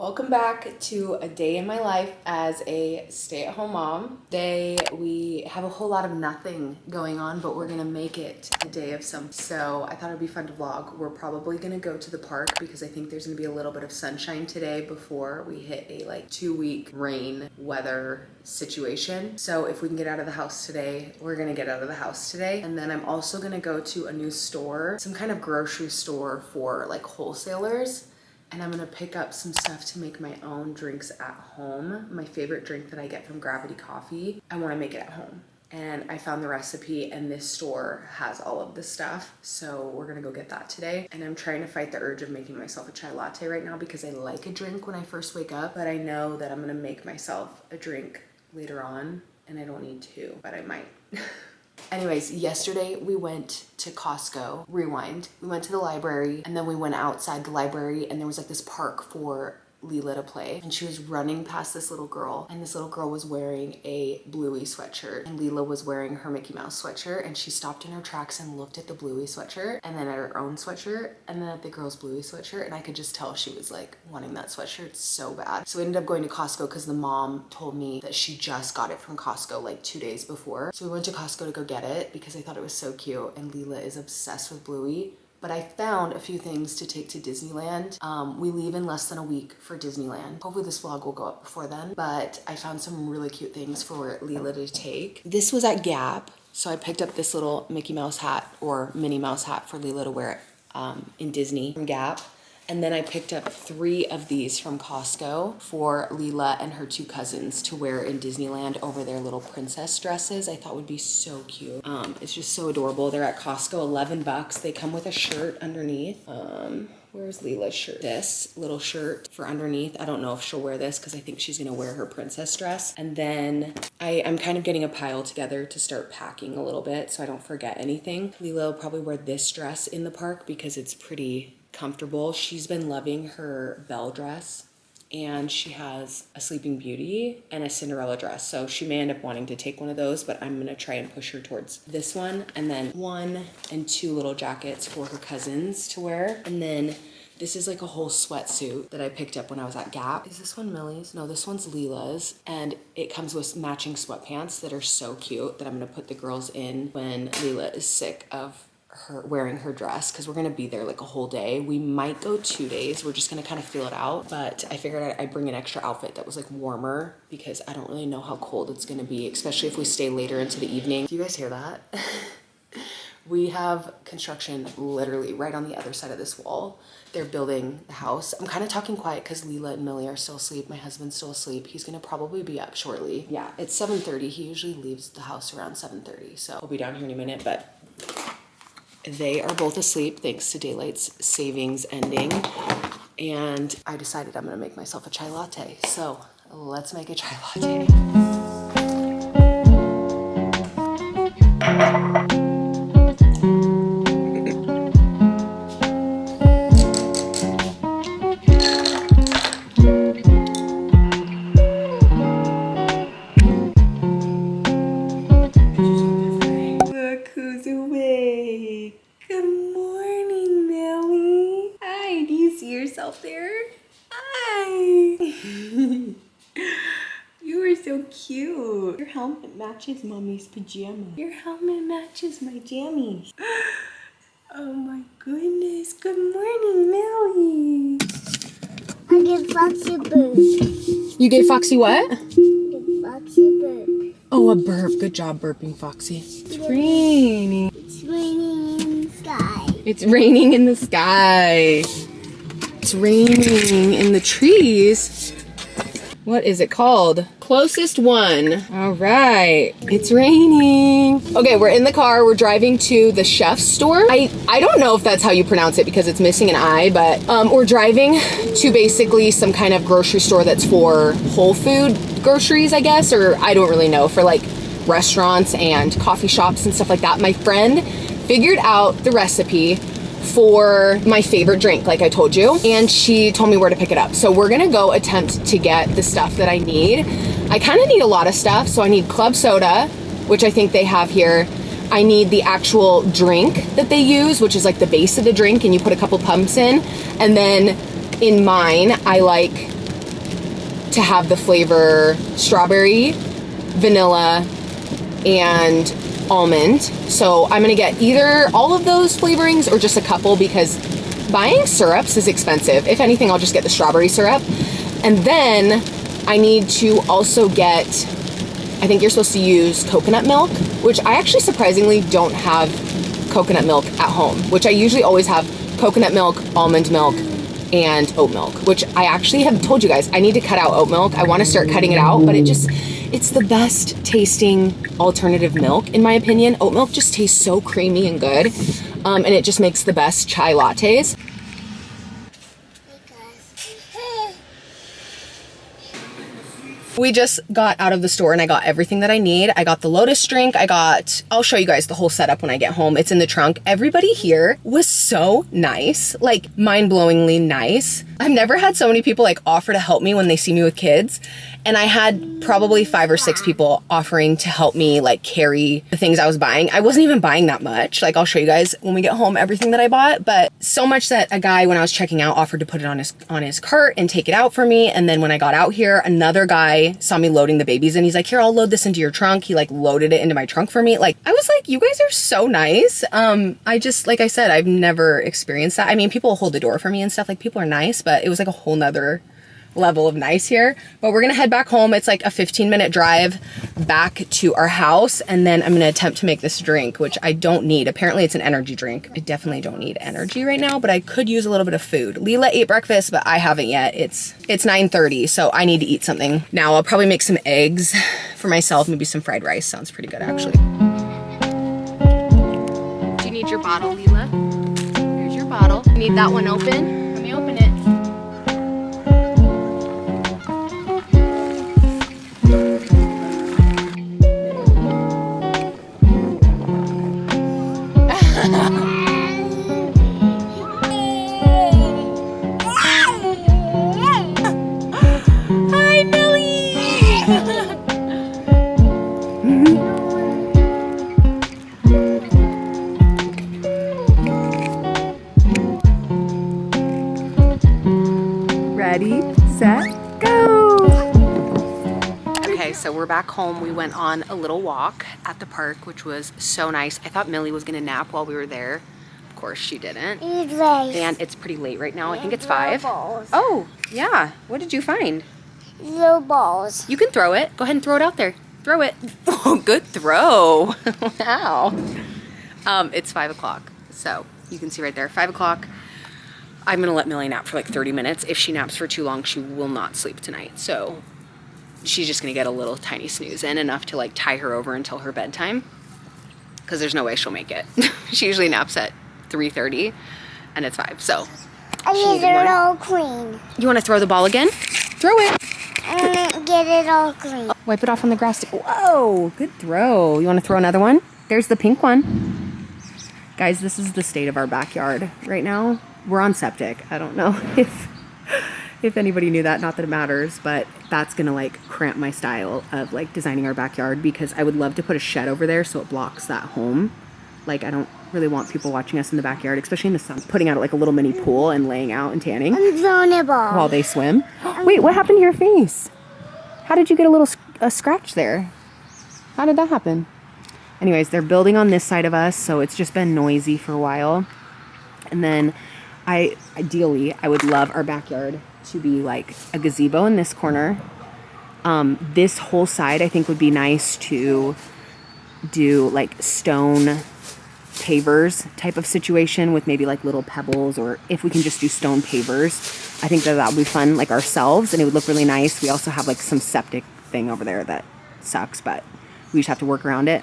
Welcome back to a day in my life as a stay-at-home mom. Today we have a whole lot of nothing going on, but we're gonna make it a day of some. So I thought it'd be fun to vlog. We're probably gonna go to the park because I think there's gonna be a little bit of sunshine today before we hit a 2-week rain weather situation. So if we can get out of the house today, we're gonna get out of the house today. And then I'm also gonna go to a new store, some kind of grocery store for wholesalers. And I'm gonna pick up some stuff to make my own drinks at home. My favorite drink that I get from Gravity Coffee, I wanna make it at home. And I found the recipe and this store has all of this stuff. So we're gonna go get that today. And I'm trying to fight the urge of making myself a chai latte right now because I like a drink when I first wake up, but I know that I'm gonna make myself a drink later on and I don't need to, but I might. Anyways, yesterday we went to Costco, rewind. We went to the library and then we went outside the library and there was this park for Leela to play. And she was running past this little girl and this little girl was wearing a Bluey sweatshirt and Leela was wearing her Mickey Mouse sweatshirt, and she stopped in her tracks and looked at the Bluey sweatshirt and then at her own sweatshirt and then at the girl's Bluey sweatshirt, and I could just tell she was wanting that sweatshirt so bad. So we ended up going to Costco because the mom told me that she just got it from Costco 2 days before. So we went to Costco to go get it because I thought it was so cute, and Leela is obsessed with Bluey. But I found a few things to take to Disneyland. We leave in less than a week for Disneyland. Hopefully this vlog will go up before then, but I found some really cute things for Leela to take. This was at Gap, so I picked up this little Mickey Mouse hat or Minnie Mouse hat for Leela to wear in Disney from Gap. And then I picked up 3 of these from Costco for Leela and her 2 cousins to wear in Disneyland over their little princess dresses. I thought would be so cute. It's just so adorable. They're at Costco, 11 bucks. They come with a shirt underneath. Where's Leela's shirt? This little shirt for underneath. I don't know if she'll wear this because I think she's gonna wear her princess dress. And then I'm kind of getting a pile together to start packing a little bit so I don't forget anything. Leela will probably wear this dress in the park because it's pretty comfortable. She's been loving her Belle dress, and she has a Sleeping Beauty and a Cinderella dress. So she may end up wanting to take one of those, but I'm gonna try and push her towards this one. And then 1 and 2 little jackets for her cousins to wear. And then this is a whole sweatsuit that I picked up when I was at Gap. Is this one Millie's? No, this one's Leela's. And it comes with matching sweatpants that are so cute that I'm gonna put the girls in when Leela is sick of her wearing her dress, because we're gonna be there a whole day. We might go 2 days. We're just gonna kind of feel it out, but I figured I'd bring an extra outfit that was warmer because I don't really know how cold it's gonna be, especially if we stay later into the evening. Do you guys hear that? We have construction literally right on the other side of this wall. They're building the house. I'm kind of talking quiet because Leela and Millie are still asleep. My husband's still asleep. He's gonna probably be up shortly. Yeah, it's 7:30. He usually leaves the house around 7:30, so we'll be down here in a minute, but they are both asleep thanks to daylight savings ending, and I decided I'm gonna make myself a chai latte. So let's make a chai latte. There. Hi. You are so cute. Your helmet matches Mommy's pajamas. Your helmet matches my jammies. Oh my goodness. Good morning, Millie. I gave Foxy a burp. You gave Foxy what? Foxy a burp. Oh, a burp. Good job burping, Foxy. It's raining. It's raining in the sky. It's raining in the sky. It's raining in the trees. What is it called? Closest one. All right, it's raining. Okay, we're in the car. We're driving to the chef's store. I don't know if that's how you pronounce it because it's missing an I, but we're driving to basically some kind of grocery store that's for whole food groceries, I guess, or I don't really know, for restaurants and coffee shops and stuff like that. My friend figured out the recipe for my favorite drink, like I told you, and she told me where to pick it up. So we're gonna go attempt to get the stuff that I need. I kind of need a lot of stuff. So I need club soda, which I think they have here. I need the actual drink that they use, which is the base of the drink, and you put a couple pumps in. And then in mine, I like to have the flavor strawberry, vanilla, and almond. So I'm gonna get either all of those flavorings or just a couple, because buying syrups is expensive. If anything, I'll just get the strawberry syrup. And then I need to also get, I think you're supposed to use coconut milk, which I actually surprisingly don't have coconut milk at home, which I usually always have coconut milk, almond milk, and oat milk, which I actually have told you guys, I need to cut out oat milk. I want to start cutting it out, but it's the best tasting alternative milk, in my opinion. Oat milk just tastes so creamy and good, and it just makes the best chai lattes. We just got out of the store and I got everything that I need. I got the Lotus drink. I'll show you guys the whole setup when I get home. It's in the trunk. Everybody here was so nice, like mind-blowingly nice. I've never had so many people like offer to help me when they see me with kids. And I had probably 5 or 6 people offering to help me like carry the things I was buying. I wasn't even buying that much. Like I'll show you guys when we get home everything that I bought, but so much that a guy, when I was checking out, offered to put it on his cart and take it out for me. And then when I got out here, another guy saw me loading the babies and he's like, here, I'll load this into your trunk. He like loaded it into my trunk for me. Like I was like, you guys are so nice. I just, like I said, I've never experienced that. I mean, people hold the door for me and stuff, like people are nice, but it was like a whole nother level of nice here. But we're gonna head back home. It's like a 15-minute drive back to our house, and then I'm gonna attempt to make this drink, which I don't need. Apparently it's an energy drink. I definitely don't need energy right now, but I could use a little bit of food. Leela ate breakfast, but I haven't yet. It's 9:30, so I need to eat something. Now I'll probably make some eggs for myself, maybe some fried rice. Sounds pretty good actually. Do you need your bottle, Leela? Here's your bottle. You need that one open? Let me open it. Hi, Millie! Ready, set, go! Okay, so we're back home. We went on a little walk at the park, which was so nice. I thought Millie was gonna nap while we were there. Of course she didn't. And it's pretty late right now. I think it's 5. Oh, yeah. What did you find? Little balls. You can throw it. Go ahead and throw it out there. Throw it. Oh, good throw. Wow. It's 5 o'clock. So you can see right there, 5 o'clock. I'm gonna let Millie nap for like 30 minutes. If she naps for too long, she will not sleep tonight. So she's just gonna get a little tiny snooze in, enough to like tie her over until her bedtime, because there's no way she'll make it. She usually naps at 3:30 and it's 5. So I need it all clean. you want to throw the ball again? Throw it. I want to get it all clean. Wipe it off on the grass. Whoa, good throw. You want to throw another one? There's the pink one. Guys, this is the state of our backyard right now. We're on septic. I don't know if anybody knew that, not that it matters, but that's gonna like cramp my style of like designing our backyard, because I would love to put a shed over there so it blocks that home. Like I don't really want people watching us in the backyard, especially in the sun, putting out like a little mini pool and laying out and tanning I'm throwing a ball. while they swim. Wait, what happened to your face? How did you get a scratch there? How did that happen? Anyways, they're building on this side of us, so it's just been noisy for a while. And then ideally, I would love our backyard to be like a gazebo in this corner. This whole side I think would be nice to do like stone pavers type of situation with maybe like little pebbles, or if we can just do stone pavers, I think that would be fun, like ourselves, and it would look really nice. We also have like some septic thing over there that sucks, but we just have to work around it.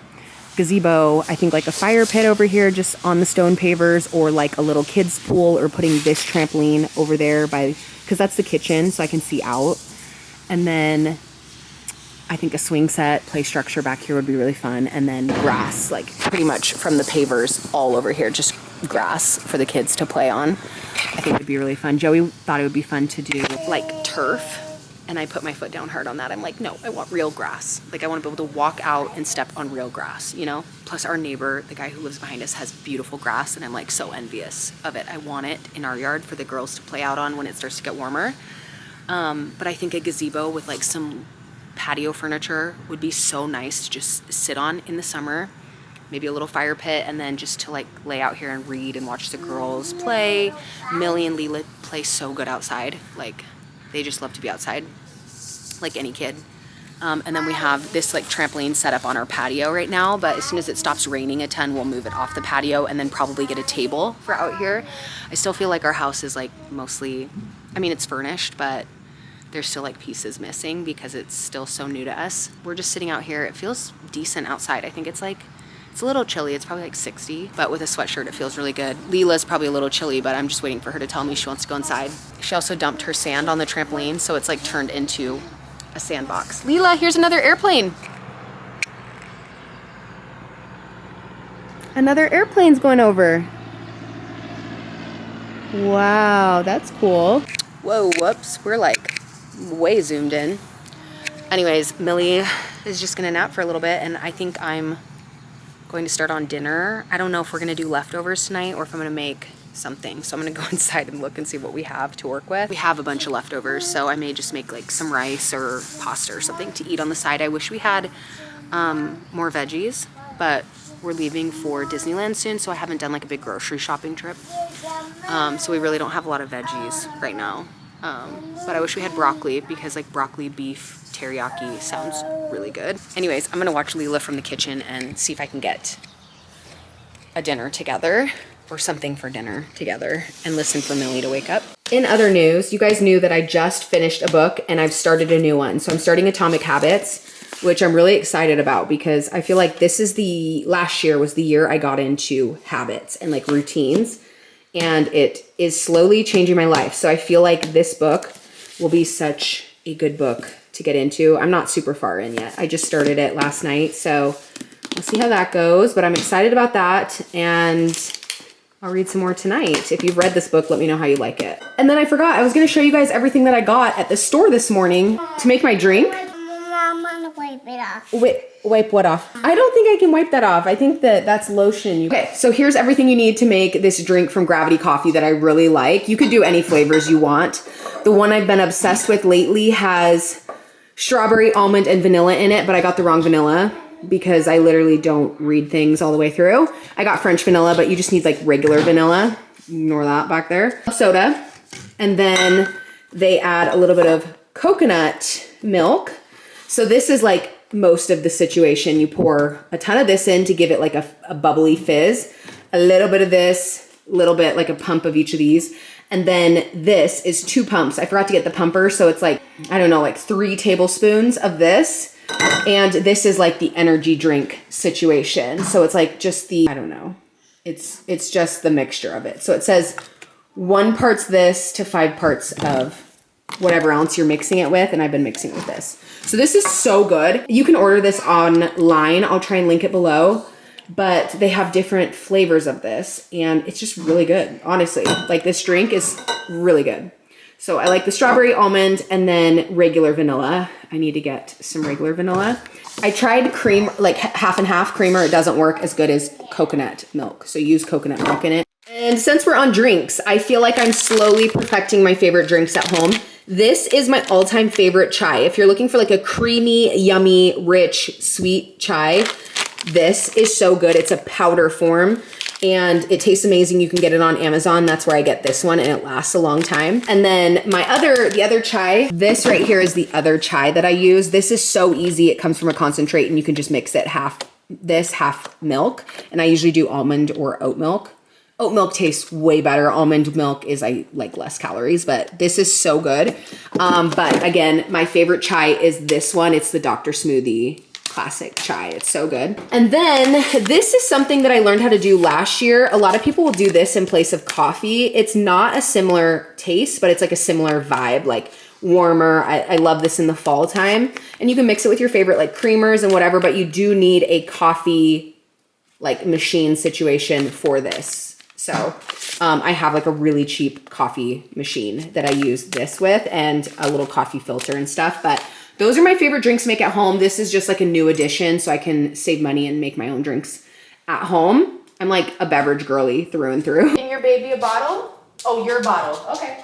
Gazebo, I think like a fire pit over here just on the stone pavers, or like a little kids pool, or putting this trampoline over there because that's the kitchen, so I can see out. And then I think a swing set play structure back here would be really fun. And then grass, like pretty much from the pavers all over here, just grass for the kids to play on. I think it'd be really fun. Joey thought it would be fun to do like turf, and I put my foot down hard on that. I'm like, no, I want real grass. Like I want to be able to walk out and step on real grass, you know? Plus our neighbor, the guy who lives behind us, has beautiful grass, and I'm like so envious of it. I want it in our yard for the girls to play out on when it starts to get warmer. But I think a gazebo with like some patio furniture would be so nice to just sit on in the summer. Maybe a little fire pit, and then just to like lay out here and read and watch the girls play. Millie and Leela play so good outside. Like, they just love to be outside, like any kid. And then we have this like trampoline set up on our patio right now, but as soon as it stops raining a ton, we'll move it off the patio and then probably get a table for out here. I still feel like our house is like mostly, I mean, it's furnished, but there's still like pieces missing because it's still so new to us. We're just sitting out here. It feels decent outside. I think it's like, it's a little chilly. It's probably like 60, but with a sweatshirt, it feels really good. Leela's probably a little chilly, but I'm just waiting for her to tell me she wants to go inside. She also dumped her sand on the trampoline, so it's like turned into a sandbox. Leela, here's another airplane. Another airplane's going over. Wow, that's cool. Whoa, whoops, we're like way zoomed in. Anyways, Millie is just gonna nap for a little bit, and I think I'm going to start on dinner. I don't know if we're gonna do leftovers tonight or if I'm gonna make something. So I'm gonna go inside and look and see what we have to work with. We have a bunch of leftovers, so I may just make like some rice or pasta or something to eat on the side. I wish we had more veggies, but we're leaving for Disneyland soon, so I haven't done like a big grocery shopping trip. So we really don't have a lot of veggies right now. But I wish we had broccoli, because like broccoli beef teriyaki sounds really good. Anyways, I'm gonna watch Leela from the kitchen and see if I can get a dinner together or something for dinner together and listen for Millie to wake up. In other news, you guys knew that I just finished a book and I've started a new one. So I'm starting Atomic Habits, which I'm really excited about because I feel like this is last year was the year I got into habits and like routines, and it is slowly changing my life. So I feel like this book will be such a good book to get into. I'm not super far in yet. I just started it last night, so we'll see how that goes, but I'm excited about that, and I'll read some more tonight. If you've read this book, let me know how you like it. And then I forgot, I was gonna show you guys everything that I got at the store this morning to make my drink. I'm gonna wipe it off. Wipe what off? I don't think I can wipe that off. I think that's lotion. Okay, so here's everything you need to make this drink from Gravity Coffee that I really like. You could do any flavors you want. The one I've been obsessed with lately has strawberry, almond, and vanilla in it, but I got the wrong vanilla because I literally don't read things all the way through. I got French vanilla, but you just need like regular vanilla. Ignore that back there. Soda. And then they add a little bit of coconut milk. So this is like most of the situation. You pour a ton of this in to give it like a bubbly fizz. A little bit of this, a little bit like a pump of each of these. And then this is 2 pumps. I forgot to get the pumper. So it's like, I don't know, like 3 tablespoons of this. And this is like the energy drink situation. So it's like just I don't know. It's just the mixture of it. So it says 1 part's this to 5 parts of whatever else you're mixing it with. And I've been mixing with this. So this is so good. You can order this online. I'll try and link it below. But they have different flavors of this, and it's just really good. Honestly, like this drink is really good. So I like the strawberry, almond, and then regular vanilla. I need to get some regular vanilla. I tried cream, like half and half creamer. It doesn't work as good as coconut milk. So use coconut milk in it. And since we're on drinks, I feel like I'm slowly perfecting my favorite drinks at home. This is my all-time favorite chai. If you're looking for like a creamy, yummy, rich, sweet chai, this is so good. It's a powder form and it tastes amazing. You can get it on Amazon. That's where I get this one, and it lasts a long time. And then the other chai, this right here is the other chai that I use. This is so easy. It comes from a concentrate and you can just mix it half milk. And I usually do almond or oat milk. Oat milk tastes way better. Almond milk is, I like less calories, but this is so good. But again, my favorite chai is this one. It's the Dr. Smoothie classic chai. It's so good. And then this is something that I learned how to do last year. A lot of people will do this in place of coffee. It's not a similar taste, but it's like a similar vibe, like warmer. I love this in the fall time. And you can mix it with your favorite like creamers and whatever, but you do need a coffee like machine situation for this. So I have like a really cheap coffee machine that I use this with, and a little coffee filter and stuff. But those are my favorite drinks to make at home. This is just like a new addition, so I can save money and make my own drinks at home. I'm like a beverage girly through and through. In your baby a bottle? Oh, your bottle. Okay.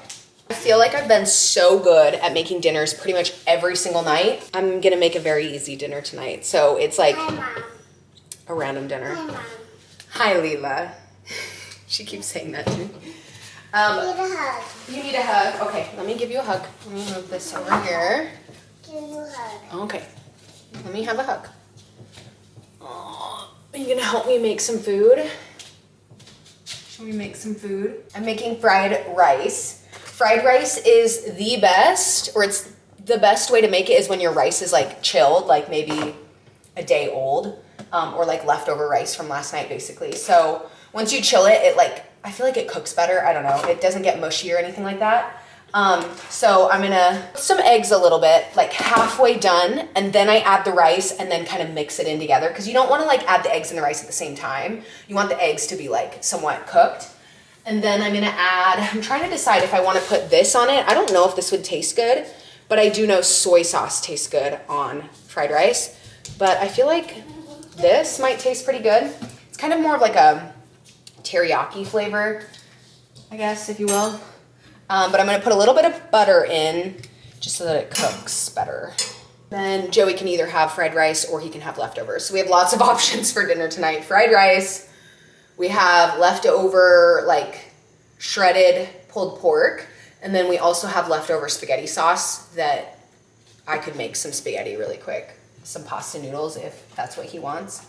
I feel like I've been so good at making dinners pretty much every single night. I'm gonna make a very easy dinner tonight. So it's like Hi, Mom. a random dinner. Hi, Mom. Hi, Leela. She keeps saying that to me. I need a hug. You need a hug. Okay, let me give you a hug. Let me move this over here. Give you a hug. Okay, let me have a hug. Aw, are you gonna help me make some food? Should we make some food? I'm making fried rice. Fried rice is the best, or it's the best way to make it is when your rice is like chilled, like maybe a day old, or like leftover rice from last night, basically. So once you chill it, it like, I feel like it cooks better. I don't know. It doesn't get mushy or anything like that. So I'm gonna put some eggs a little bit, like halfway done, and then I add the rice and then kind of mix it in together, because you don't want to like add the eggs and the rice at the same time. You want the eggs to be like somewhat cooked. And then I'm gonna add, I'm trying to decide if I want to put this on it. I don't know if this would taste good, but I do know soy sauce tastes good on fried rice. But I feel like this might taste pretty good. It's kind of more of like a teriyaki flavor, I guess, if you will. But I'm gonna put a little bit of butter in just so that it cooks better. Then Joey can either have fried rice or he can have leftovers. So we have lots of options for dinner tonight. Fried rice, we have leftover like shredded pulled pork, and then we also have leftover spaghetti sauce that I could make some spaghetti really quick. Some pasta noodles if that's what he wants.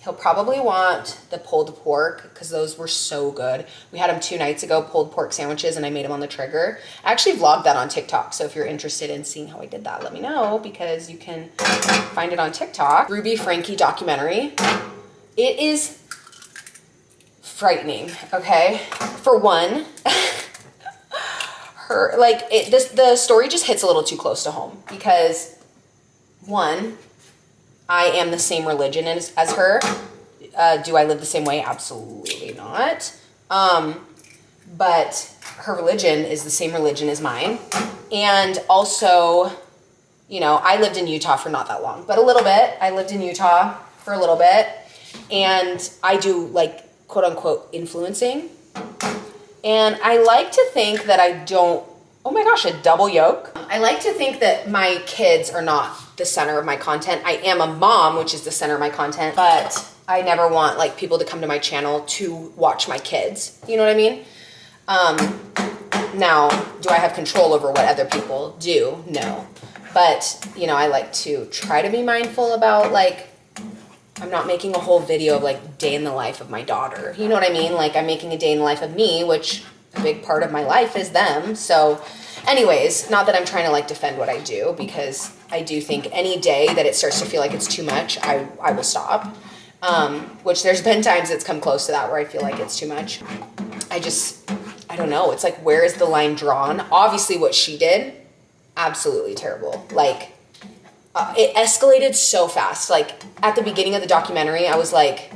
He'll probably want the pulled pork because those were so good. We had them 2 nights ago, pulled pork sandwiches, and I made them on the Trigger. I actually vlogged that on TikTok, so if you're interested in seeing how I did that, let me know, because you can find it on TikTok. Ruby Frankie documentary. It is frightening, okay? For one, the story just hits a little too close to home because, one, I am the same religion as her. Do I live the same way? Absolutely not. But her religion is the same religion as mine. And also, you know, I lived in Utah for not that long, but a little bit. I lived in Utah for a little bit. And I do like, quote unquote, influencing. And I like to think that I don't, oh my gosh, a double yolk. I like to think that my kids are not the center of my content. I am a mom, which is the center of my content, but I never want like people to come to my channel to watch my kids. You know what I mean? Now, do I have control over what other people do? No. But, you know, I like to try to be mindful about like, I'm not making a whole video of like day in the life of my daughter. You know what I mean? Like I'm making a day in the life of me, which a big part of my life is them. So anyways, not that I'm trying to like defend what I do, because I do think any day that it starts to feel like it's too much, I will stop. Which there's been times it's come close to that where I feel like it's too much. I don't know. It's like, where is the line drawn? Obviously what she did, absolutely terrible. Like, it escalated so fast. Like at the beginning of the documentary, I was like,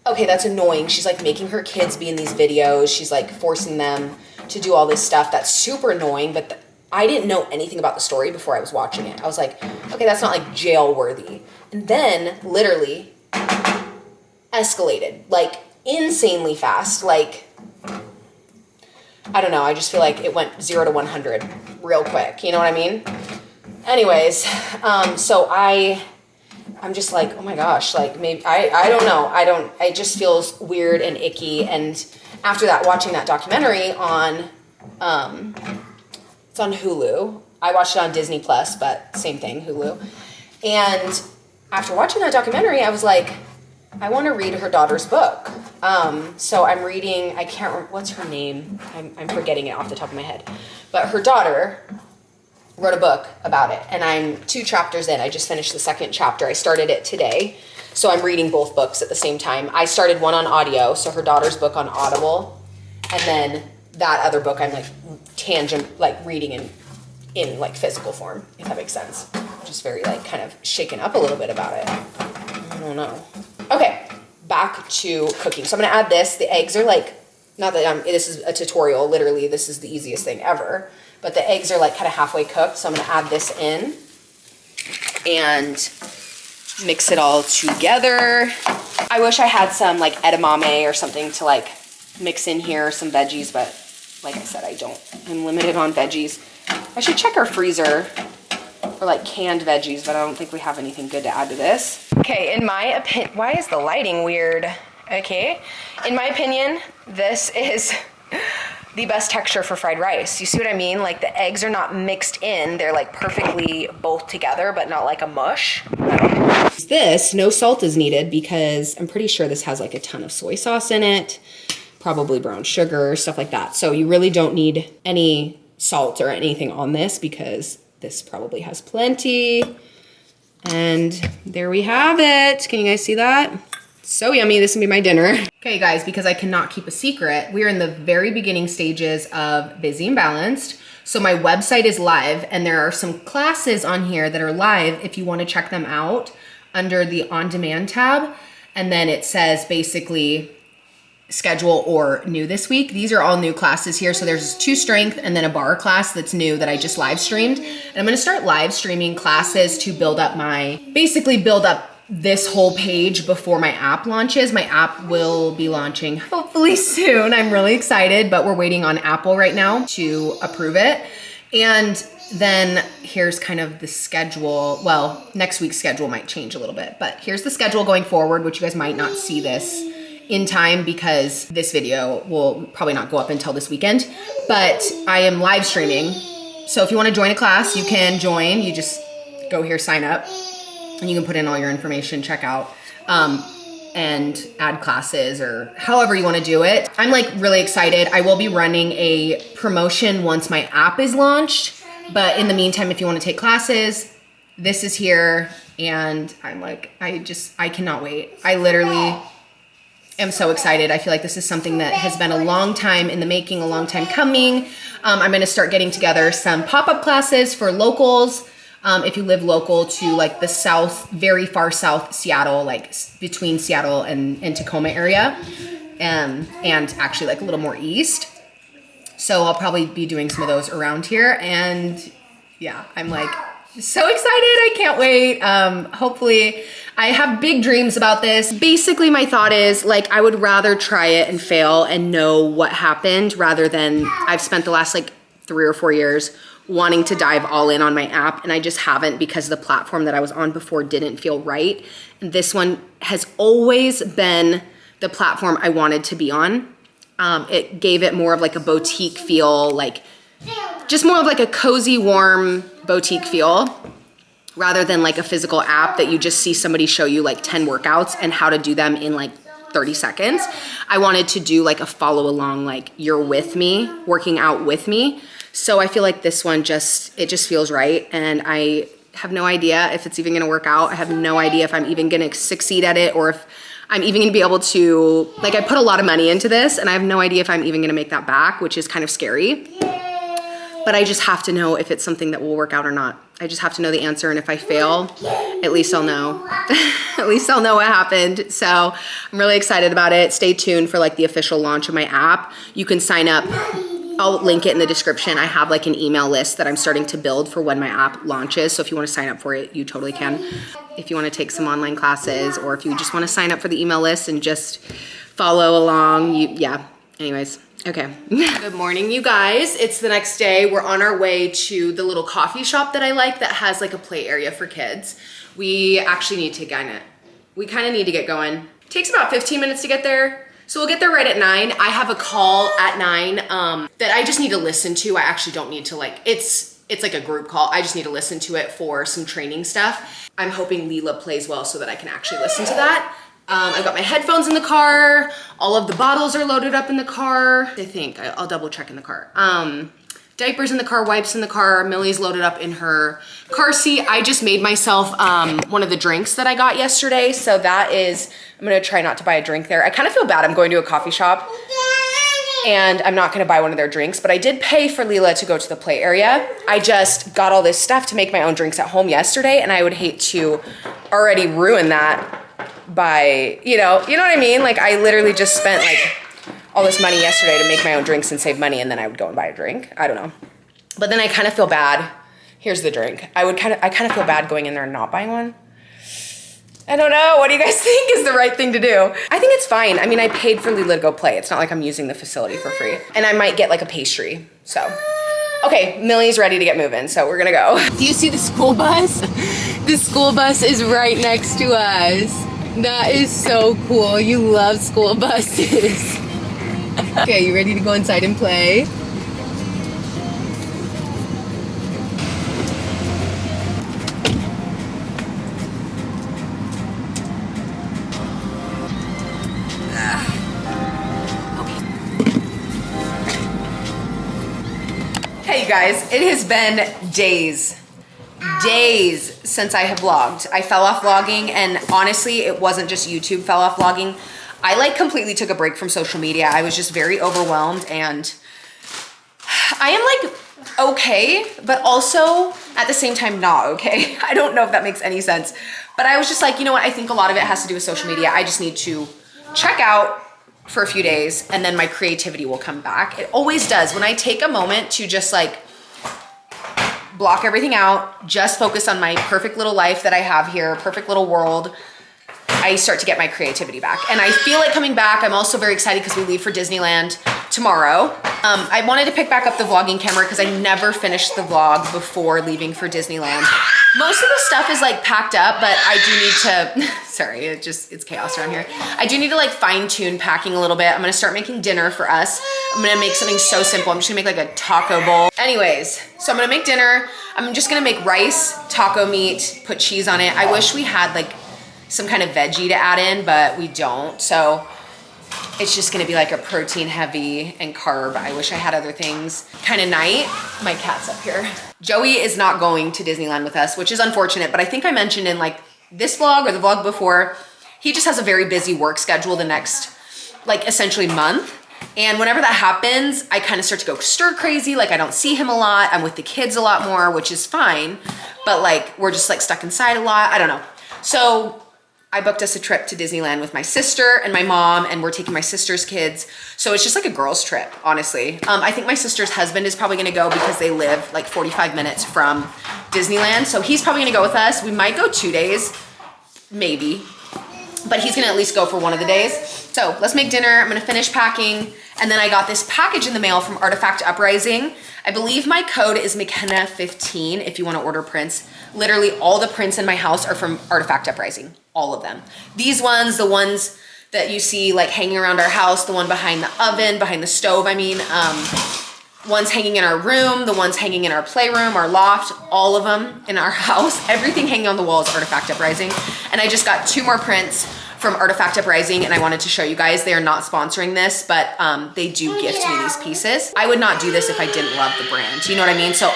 okay, that's annoying. She's like making her kids be in these videos. She's like forcing them to do all this stuff. That's super annoying. But I didn't know anything about the story before I was watching it. I was like, okay, that's not like jail worthy. And then literally escalated like insanely fast. Like, I don't know. I just feel like it went 0 to 100 real quick. You know what I mean? Anyways, so I'm just like, oh my gosh, like maybe, I don't know. It just feels weird and icky. And after that, watching that documentary on, it's on Hulu. I watched it on Disney Plus, but same thing, Hulu. And after watching that documentary, I was like, I want to read her daughter's book. So I'm reading, I can't remember, what's her name? I'm forgetting it off the top of my head. But her daughter wrote a book about it, and I'm 2 chapters in. I just finished the 2nd chapter. I started it today, so I'm reading both books at the same time. I started one on audio, so her daughter's book on Audible, and then that other book I'm like reading in like physical form, if that makes sense. Just very like kind of shaken up a little bit about it. I don't know. Okay, back to cooking. So I'm gonna add this. The eggs are like, not that this is a tutorial, literally this is the easiest thing ever. But the eggs are like kind of halfway cooked, so I'm gonna add this in and mix it all together. I wish I had some like edamame or something to like mix in here, some veggies, but like I said, I'm limited on veggies. I should check our freezer for like canned veggies, but I don't think we have anything good to add to this. Okay, in my opinion, why is the lighting weird? Okay, in my opinion, this is the best texture for fried rice. You see what I mean? Like the eggs are not mixed in. They're like perfectly both together, but not like a mush. This, no salt is needed because I'm pretty sure this has like a ton of soy sauce in it, probably brown sugar, stuff like that. So you really don't need any salt or anything on this because this probably has plenty. And there we have it. Can you guys see that? So yummy, this will be my dinner. Okay guys, because I cannot keep a secret, we are in the very beginning stages of Busy and Balanced. So my website is live and there are some classes on here that are live if you wanna check them out under the On Demand tab. And then it says basically schedule or new this week. These are all new classes here. So there's 2 strength and then a bar class that's new that I just live streamed. And I'm gonna start live streaming classes to build up this whole page before my app launches. My app will be launching hopefully soon. I'm really excited, but we're waiting on Apple right now to approve it. And then here's kind of the schedule. Well, next week's schedule might change a little bit, but here's the schedule going forward, which you guys might not see this in time because this video will probably not go up until this weekend, but I am live streaming. So if you want to join a class, you can join. You just go here, sign up, and you can put in all your information, check out, and add classes or however you want to do it. I'm like really excited. I will be running a promotion once my app is launched, but in the meantime, if you want to take classes, this is here, and I'm like, I cannot wait. I literally am so excited. I feel like this is something that has been a long time in the making, a long time coming. I'm going to start getting together some pop-up classes for locals. If you live local to like the south, very far south Seattle, like between Seattle and Tacoma area, and actually like a little more east. So I'll probably be doing some of those around here. And yeah, I'm like so excited. I can't wait. Hopefully I have big dreams about this. Basically my thought is like, I would rather try it and fail and know what happened rather than I've spent the last like 3 or 4 years wanting to dive all in on my app, and I just haven't because the platform that I was on before didn't feel right. And this one has always been the platform I wanted to be on. It gave it more of like a boutique feel, like just more of like a cozy, warm boutique feel rather than like a physical app that you just see somebody show you like 10 workouts and how to do them in like 30 seconds. I wanted to do like a follow along, like you're with me, working out with me. So I feel like this one it just feels right. And I have no idea if it's even gonna work out. I have no idea if I'm even gonna succeed at it or if I'm even gonna be able to, like I put a lot of money into this and I have no idea if I'm even gonna make that back, which is kind of scary. But I just have to know if it's something that will work out or not. I just have to know the answer, and if I fail, at least I'll know. At least I'll know what happened. So I'm really excited about it. Stay tuned for like the official launch of my app. You can sign up. I'll link it in the description. I have like an email list that I'm starting to build for when my app launches. So if you want to sign up for it, you totally can. If you want to take some online classes, or if you just want to sign up for the email list and just follow along, yeah. Anyways, okay. Good morning, you guys. It's the next day. We're on our way to the little coffee shop that I like that has like a play area for kids. We actually need to kind of need to get going. It takes about 15 minutes to get there. So we'll get there right at 9. I have a call at 9 that I just need to listen to. I actually don't need to like, it's like a group call. I just need to listen to it for some training stuff. I'm hoping Leela plays well so that I can actually listen to that. I've got my headphones in the car. All of the bottles are loaded up in the car. I think I'll double check in the car. Diapers in the car, wipes in the car. Millie's loaded up in her car seat. I just made myself one of the drinks that I got yesterday. So that is, I'm gonna try not to buy a drink there. I kind of feel bad. I'm going to a coffee shop and I'm not gonna buy one of their drinks, but I did pay for Leela to go to the play area. I just got all this stuff to make my own drinks at home yesterday, and I would hate to already ruin that by, you know what I mean? Like I literally just spent like all this money yesterday to make my own drinks and save money, and then I would go and buy a drink. I don't know. But then I kind of feel bad. Here's the drink. I kind of feel bad going in there and not buying one. I don't know. What do you guys think is the right thing to do? I think it's fine. I mean, I paid for Lila to go play. It's not like I'm using the facility for free. And I might get like a pastry, so. Okay, Millie's ready to get moving, so we're gonna go. Do you see the school bus? The school bus is right next to us. That is so cool. You love school buses. Okay, you ready to go inside and play? Hey you guys, it has been days since I have vlogged. I fell off vlogging, and honestly, it wasn't just YouTube fell off vlogging. I like completely took a break from social media. I was just very overwhelmed, and I am like okay, but also at the same time not okay. I don't know if that makes any sense, but I was just like, you know what? I think a lot of it has to do with social media. I just need to check out for a few days, and then my creativity will come back. It always does. When I take a moment to just like block everything out, just focus on my perfect little life that I have here, perfect little world, I start to get my creativity back. And I feel like coming back. I'm also very excited because we leave for Disneyland tomorrow. I wanted to pick back up the vlogging camera because I never finished the vlog before leaving for Disneyland. Most of the stuff is like packed up, but I do need to, sorry, it's chaos around here. I do need to like fine tune packing a little bit. I'm gonna start making dinner for us. I'm gonna make something so simple. I'm just gonna make like a taco bowl. Anyways, so I'm gonna make dinner. I'm just gonna make rice, taco meat, put cheese on it. I wish we had like some kind of veggie to add in, but we don't. So it's just gonna be like a protein heavy and carb. I wish I had other things. Kind of night. My cat's up here. Joey is not going to Disneyland with us, which is unfortunate, but I think I mentioned in like this vlog or the vlog before, he just has a very busy work schedule the next like essentially month. And whenever that happens, I kind of start to go stir crazy. Like I don't see him a lot. I'm with the kids a lot more, which is fine. But like, we're just like stuck inside a lot. I don't know. So I booked us a trip to Disneyland with my sister and my mom, and we're taking my sister's kids. So it's just like a girls trip, honestly. I think my sister's husband is probably gonna go because they live like 45 minutes from Disneyland. So he's probably gonna go with us. We might go 2 days, maybe, but he's gonna at least go for one of the days. So let's make dinner. I'm gonna finish packing. And then I got this package in the mail from Artifact Uprising. I believe my code is McKenna 15 if you wanna order prints. Literally all the prints in my house are from Artifact Uprising, all of them. These ones, the ones that you see like hanging around our house, the one behind the oven, behind the stove, I mean, ones hanging in our room, the ones hanging in our playroom, our loft, all of them in our house. Everything hanging on the wall is Artifact Uprising. And I just got 2 more prints from Artifact Uprising, and I wanted to show you guys. They are not sponsoring this, but they do gift me these pieces. I would not do this if I didn't love the brand. You know what I mean? So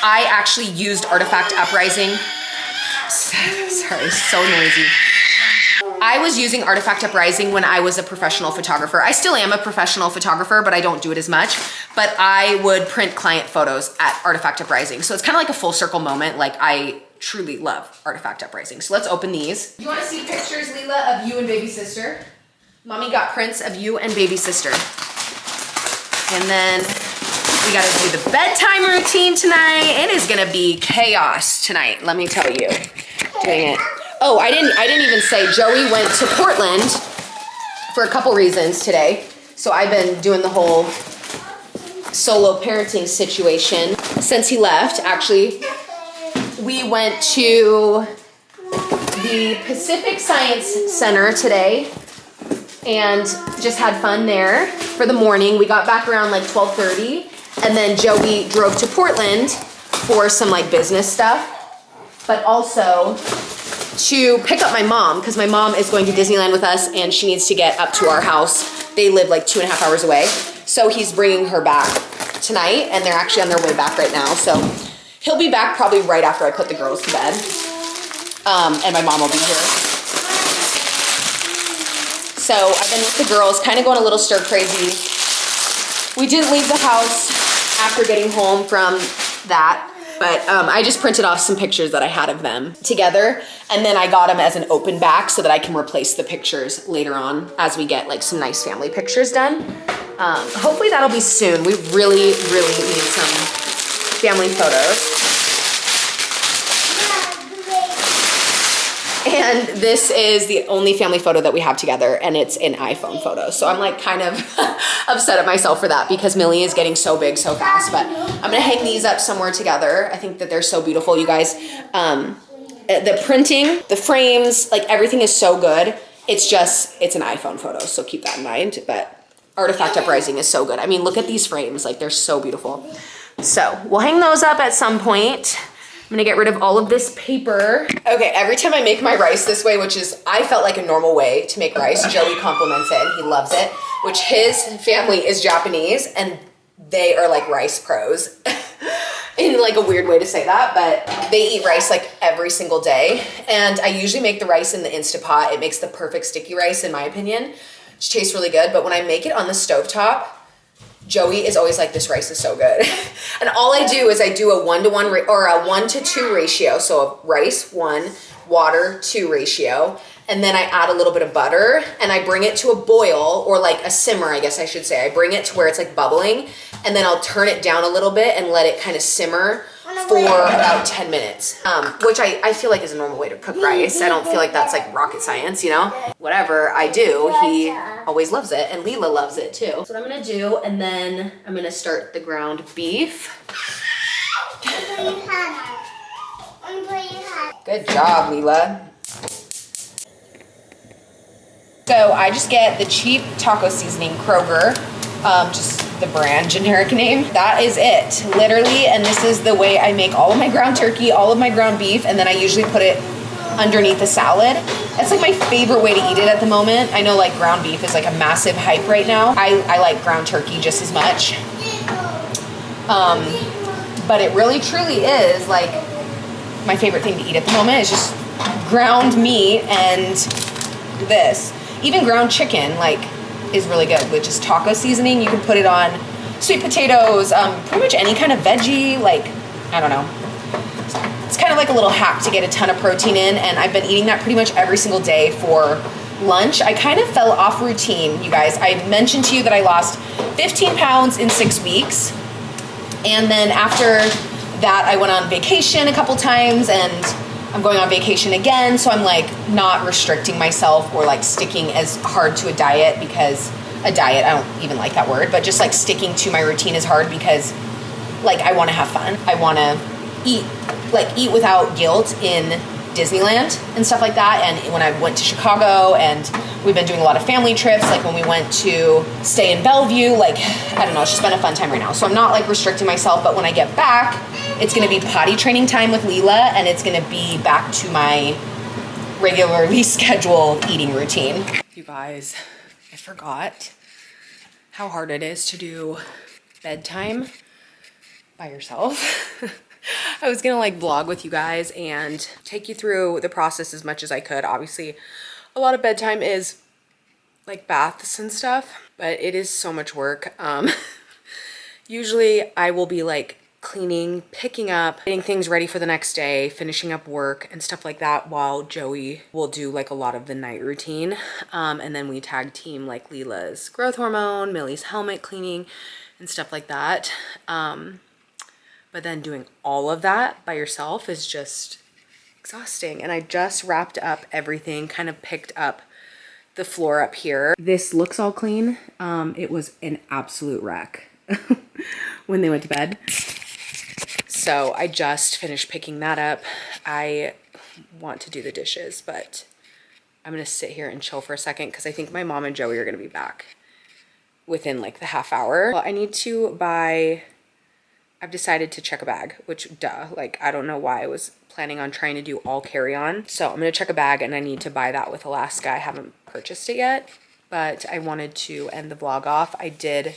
I actually used Artifact Uprising. Sorry, so noisy. I was using Artifact Uprising when I was a professional photographer. I still am a professional photographer, but I don't do it as much. But I would print client photos at Artifact Uprising. So it's kind of like a full circle moment. Like I truly love Artifact Uprising. So let's open these. You want to see pictures, Leela, of you and baby sister? Mommy got prints of you and baby sister. And then we got to do the bedtime routine tonight. It is going to be chaos tonight, let me tell you. Doing it. Oh, I didn't even say Joey went to Portland for a couple reasons today. So I've been doing the whole solo parenting situation since he left. Actually, we went to the Pacific Science Center today and just had fun there for the morning. We got back around like 12:30, and then Joey drove to Portland for some like business stuff, but also to pick up my mom, because my mom is going to Disneyland with us and she needs to get up to our house. They live like 2.5 hours away. So he's bringing her back tonight, and they're actually on their way back right now. So he'll be back probably right after I put the girls to bed. And my mom will be here. So I've been with the girls, kind of going a little stir crazy. We didn't leave the house after getting home from that. But I just printed off some pictures that I had of them together, and then I got them as an open back so that I can replace the pictures later on as we get like some nice family pictures done. Hopefully that'll be soon. We really need some family photos. And then this is the only family photo that we have together, and it's an iPhone photo. So I'm like kind of upset at myself for that because Millie is getting so big so fast. But I'm gonna hang these up somewhere together. I think that they're so beautiful, you guys. The printing, the frames, like everything is so good. It's an iPhone photo, so keep that in mind. But Artifact Uprising is so good. I mean, look at these frames, like they're so beautiful. So we'll hang those up at some point. I'm gonna get rid of all of this paper. Okay, every time I make my rice this way, which is, I felt like a normal way to make rice, Joey compliments it and he loves it, which his family is Japanese and they are like rice pros. In like a weird way to say that, but they eat rice like every single day. And I usually make the rice in the Instapot. It makes the perfect sticky rice in my opinion, which tastes really good. But when I make it on the stovetop, Joey is always like, this rice is so good. And all I do is I do a 1-to-1 or a 1-to-2 ratio. So rice 1, water 2 ratio. And then I add a little bit of butter and I bring it to a boil, or like a simmer, I guess I should say. I bring it to where it's like bubbling, and then I'll turn it down a little bit and let it kind of simmer for about 10 minutes, which I feel like is a normal way to cook rice. I don't feel like that's like rocket science, you know? Whatever I do, he always loves it, and Leela loves it too. That's what I'm gonna do, and then I'm gonna start the ground beef. Good job, Leela. So I just get the cheap taco seasoning, Kroger, just the brand generic name. That is it, literally. And this is the way I make all of my ground turkey, all of my ground beef, and then I usually put it underneath the salad. That's like my favorite way to eat it at the moment. I know like ground beef is like a massive hype right now. I like ground turkey just as much. But it really truly is like my favorite thing to eat at the moment is just ground meat and this. Even ground chicken like is really good with just taco seasoning. You can put it on sweet potatoes, pretty much any kind of veggie, like, I don't know. It's kind of like a little hack to get a ton of protein in, and I've been eating that pretty much every single day for lunch. I kind of fell off routine, you guys. I mentioned to you that I lost 15 pounds in 6 weeks, and then after that I went on vacation a couple times, and I'm going on vacation again, so I'm like not restricting myself or like sticking as hard to a diet, because a diet, I don't even like that word, but just like sticking to my routine is hard because like I want to have fun. I want to eat without guilt in Disneyland and stuff like that. And when I went to Chicago, and we've been doing a lot of family trips, like when we went to stay in Bellevue, like, I don't know, it's just been a fun time right now. So I'm not like restricting myself, but when I get back, it's gonna be potty training time with Leela, and it's gonna be back to my regularly scheduled eating routine. You guys, I forgot how hard it is to do bedtime by yourself. I was gonna like vlog with you guys and take you through the process as much as I could. Obviously, a lot of bedtime is like baths and stuff, but it is so much work. Usually I will be like cleaning, picking up, getting things ready for the next day, finishing up work and stuff like that, while Joey will do like a lot of the night routine. And then we tag team like Leela's growth hormone, Millie's helmet cleaning and stuff like that. But then doing all of that by yourself is just exhausting. And I just wrapped up everything, kind of picked up the floor up here. This looks all clean. It was an absolute wreck when they went to bed. So I just finished picking that up. I want to do the dishes, but I'm gonna sit here and chill for a second because I think my mom and Joey are gonna be back within like the half hour. Well, I need to buy, I've decided to check a bag, which duh, like I don't know why I was planning on trying to do all carry-on. So I'm gonna check a bag, and I need to buy that with Alaska. I haven't purchased it yet, but I wanted to end the vlog off. I did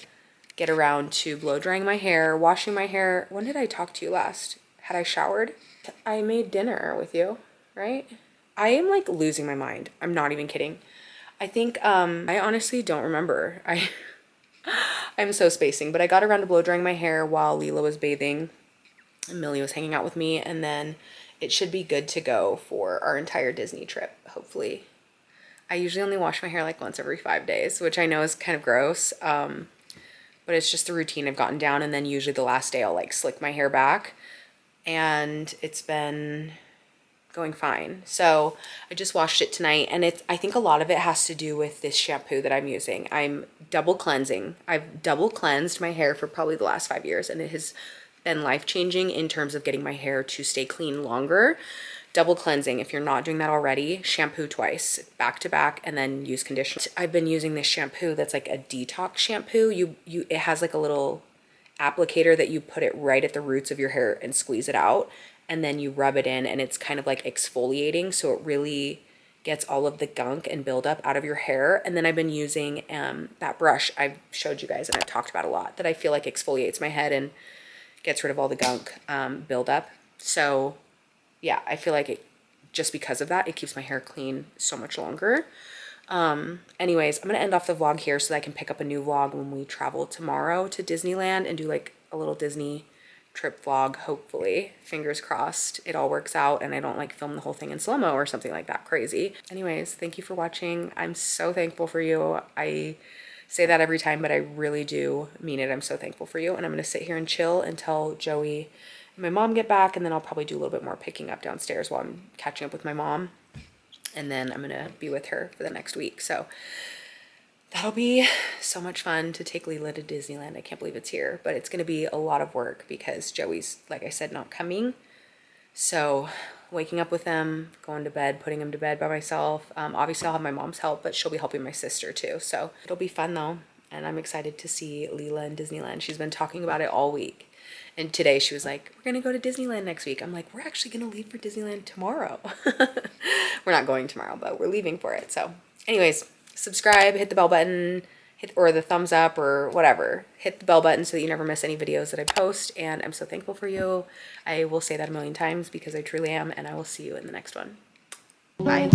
get around to blow drying my hair, washing my hair. When did I talk to you last? Had I showered? I made dinner with you, right? I am like losing my mind. I'm not even kidding. I think, I honestly don't remember. I'm so spacing, but I got around to blow drying my hair while Leela was bathing and Millie was hanging out with me, and then it should be good to go for our entire Disney trip, hopefully. I usually only wash my hair like once every 5 days, which I know is kind of gross, but it's just the routine I've gotten down, and then usually the last day I'll like slick my hair back, and it's been going fine. So I just washed it tonight, and I think a lot of it has to do with this shampoo that I'm using. I'm double cleansing. I've double cleansed my hair for probably the last 5 years, and it has been life-changing in terms of getting my hair to stay clean longer. Double cleansing, if you're not doing that already, shampoo twice, back to back, and then use conditioner. I've been using this shampoo that's like a detox shampoo. It has like a little applicator that you put it right at the roots of your hair and squeeze it out, and then you rub it in, and it's kind of like exfoliating, so it really gets all of the gunk and buildup out of your hair. And then I've been using that brush I've showed you guys and I've talked about a lot, that I feel like exfoliates my head and gets rid of all the gunk buildup. So yeah, I feel like just because of that, it keeps my hair clean so much longer. Anyways, I'm gonna end off the vlog here so that I can pick up a new vlog when we travel tomorrow to Disneyland and do like a little Disney trip vlog. Hopefully, fingers crossed, it all works out and I don't like film the whole thing in slow-mo or something like that crazy. Anyways, thank you for watching. I'm so thankful for you. I say that every time, but I really do mean it. I'm so thankful for you, and I'm gonna sit here and chill until Joey and my mom get back, and then I'll probably do a little bit more picking up downstairs while I'm catching up with my mom, and then I'm gonna be with her for the next week. So that'll be so much fun to take Leela to Disneyland. I can't believe it's here, but it's gonna be a lot of work because Joey's, like I said, not coming. So waking up with them, going to bed, putting him to bed by myself. Obviously I'll have my mom's help, but she'll be helping my sister too. So it'll be fun though, and I'm excited to see Leela in Disneyland. She's been talking about it all week. And today she was like, we're gonna go to Disneyland next week. I'm like, we're actually gonna leave for Disneyland tomorrow. We're not going tomorrow, but we're leaving for it. So anyways, subscribe, hit the bell button, or the thumbs up or whatever. Hit the bell button so that you never miss any videos that I post. And I'm so thankful for you. I will say that a million times because I truly am, and I will see you in the next one. Bye.